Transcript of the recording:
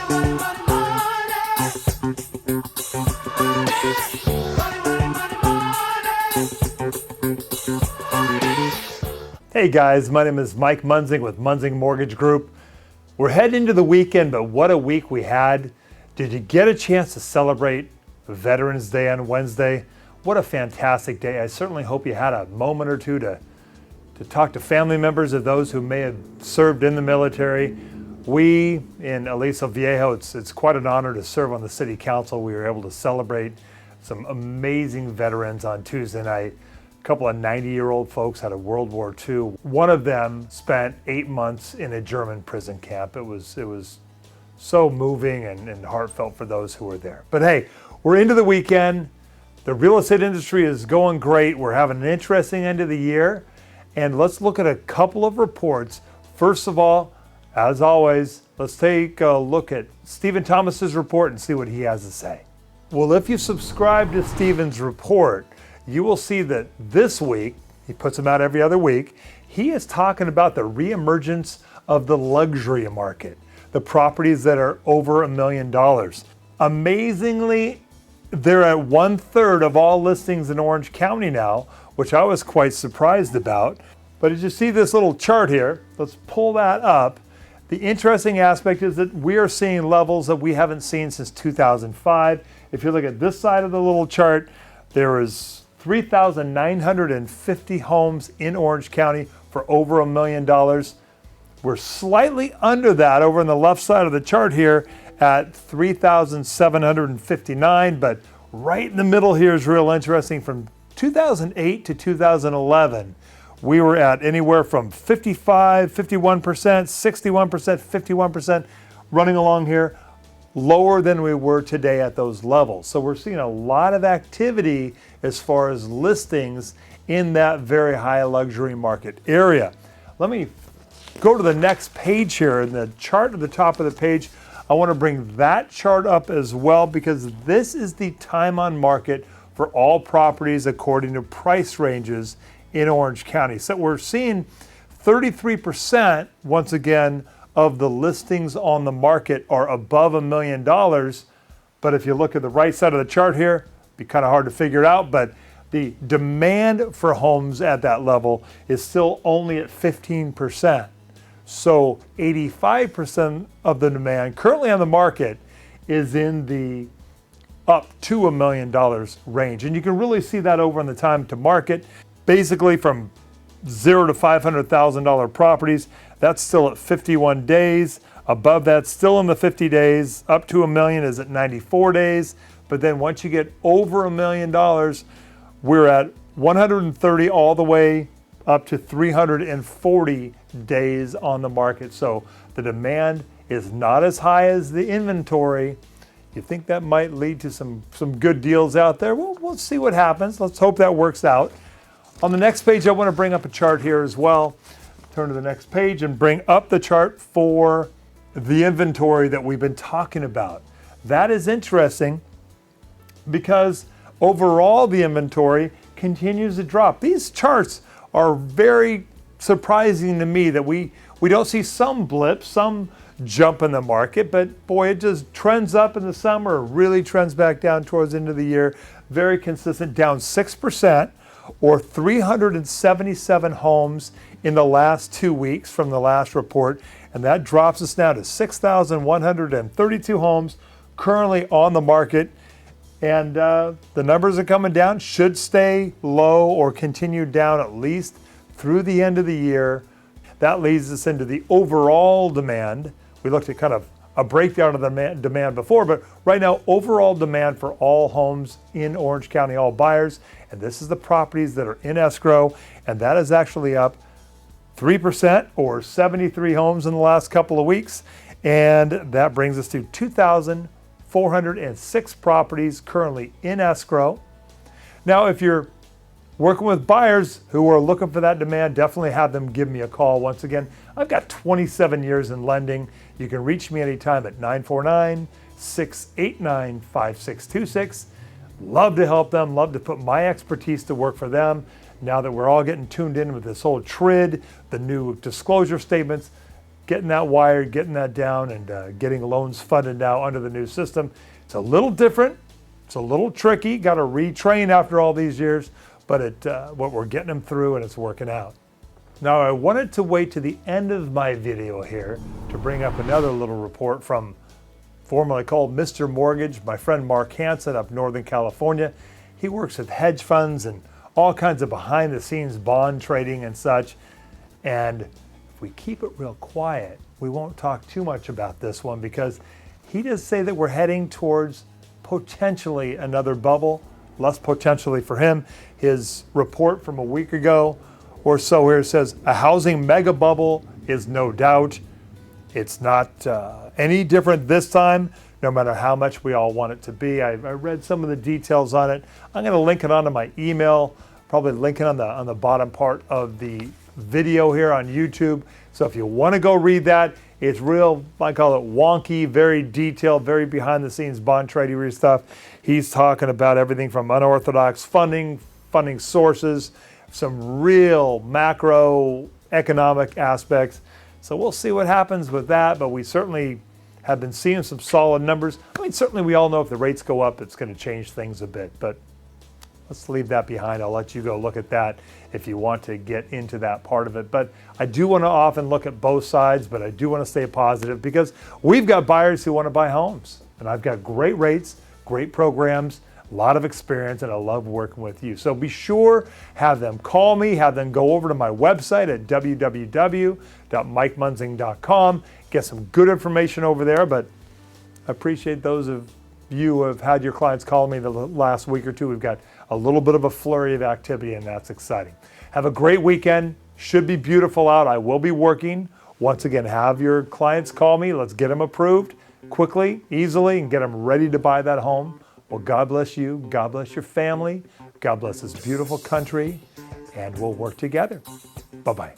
Hey guys, my name is Mike Munzing with Munzing Mortgage Group. We're heading into the weekend, but what a week we had. Did you get a chance to celebrate Veterans Day on Wednesday? What a fantastic day. I certainly hope you had a moment or two to talk to family members of those who may have served in the military. We in Aliso, Viejo, it's quite an honor to serve on the city council. We were able to celebrate some amazing veterans on Tuesday night. A couple of 90-year-old folks out of World War II. One of them spent 8 months in a German prison camp. It was so moving and heartfelt for those who were there. But hey, we're into the weekend. The real estate industry is going great. We're having an interesting end of the year. And let's look at a couple of reports. First of all, as always, let's take a look at Stephen Thomas's report and see what he has to say. Well, if you subscribe to Stephen's report, you will see that this week, he puts them out every other week, he is talking about the reemergence of the luxury market, the properties that are over $1 million. Amazingly, they're at 1/3 of all listings in Orange County now, which I was quite surprised about. But as you see this little chart here, let's pull that up. The interesting aspect is that we are seeing levels that we haven't seen since 2005. If you look at this side of the little chart, there is 3,950 homes in Orange County for over $1 million. We're slightly under that over on the left side of the chart here at 3,759, but right in the middle here is real interesting. From 2008 to 2011, we were at anywhere from 55, 51%, 61%, 51% running along here, lower than we were today at those levels. So we're seeing a lot of activity as far as listings in that very high luxury market area. Let me go to the next page here. In the chart at the top of the page, I want to bring that chart up as well, because this is the time on market for all properties according to price ranges in Orange County. So we're seeing 33%, once again, of the listings on the market are above $1 million. But if you look at the right side of the chart here, it'd be kind of hard to figure it out, but the demand for homes at that level is still only at 15%. So 85% of the demand currently on the market is in the up to $1 million range. And you can really see that over in the time to market. Basically from $0 to $500,000 properties, that's still at 51 days. Above that, still in the 50 days. Up to $1 million is at 94 days. But then once you get over $1 million, we're at 130 all the way up to 340 days on the market. So the demand is not as high as the inventory. You think that might lead to some good deals out there? We'll see what happens. Let's hope that works out. On the next page, I want to bring up a chart here as well. Turn to the next page and bring up the chart for the inventory that we've been talking about. That is interesting because overall the inventory continues to drop. These charts are very surprising to me that we don't see some blip, some jump in the market, but boy, it just trends up in the summer, really trends back down towards the end of the year. Very consistent, down 6%. Or 377 homes in the last 2 weeks from the last report. And that drops us now to 6,132 homes currently on the market. And the numbers are coming down, should stay low or continue down at least through the end of the year. That leads us into the overall demand. We looked at kind of a breakdown of the demand before, but right now, overall demand for all homes in Orange County, all buyers, and this is the properties that are in escrow, and that is actually up 3% or 73 homes in the last couple of weeks, and that brings us to 2,406 properties currently in escrow. Now, if you're working with buyers who are looking for that demand, definitely have them give me a call. Once again, I've got 27 years in lending. You can reach me anytime at 949-689-5626. Love to help them, love to put my expertise to work for them. Now that we're all getting tuned in with this whole TRID, the new disclosure statements, getting that wired, getting that down, and getting loans funded now under the new system. It's a little different. It's a little tricky. Got to retrain after all these years, but what we're getting them through, and it's working out. Now, I wanted to wait to the end of my video here to bring up another little report from formerly called Mr. Mortgage, my friend Mark Hansen up Northern California. He works with hedge funds and all kinds of behind the scenes bond trading and such. And if we keep it real quiet, we won't talk too much about this one because he does say that we're heading towards potentially another bubble, less potentially for him. His report from a week ago or so here says a housing mega bubble is no doubt. It's not any different this time, no matter how much we all want it to be. I read some of the details on it. I'm going to link it onto my email, probably link it on the bottom part of the video here on YouTube. So if you want to go read that, it's real, I call it wonky, very detailed, very behind the scenes bond trading stuff. He's talking about everything from unorthodox funding sources, some real macro economic aspects. So we'll see what happens with that, but we certainly have been seeing some solid numbers. I mean, certainly we all know if the rates go up, it's going to change things a bit, but let's leave that behind. I'll let you go look at that if you want to get into that part of it. But I do want to often look at both sides, but I do want to stay positive because we've got buyers who want to buy homes. And I've got great rates, great programs, a lot of experience, and I love working with you. So be sure, have them call me, have them go over to my website at www.mikemunzing.com, get some good information over there. But I appreciate those of you who have had your clients call me the last week or two. We've got a little bit of a flurry of activity, and that's exciting. Have a great weekend. Should be beautiful out. I will be working. Once again, have your clients call me. Let's get them approved quickly, easily, and get them ready to buy that home. Well, God bless you. God bless your family. God bless this beautiful country, and we'll work together. Bye-bye.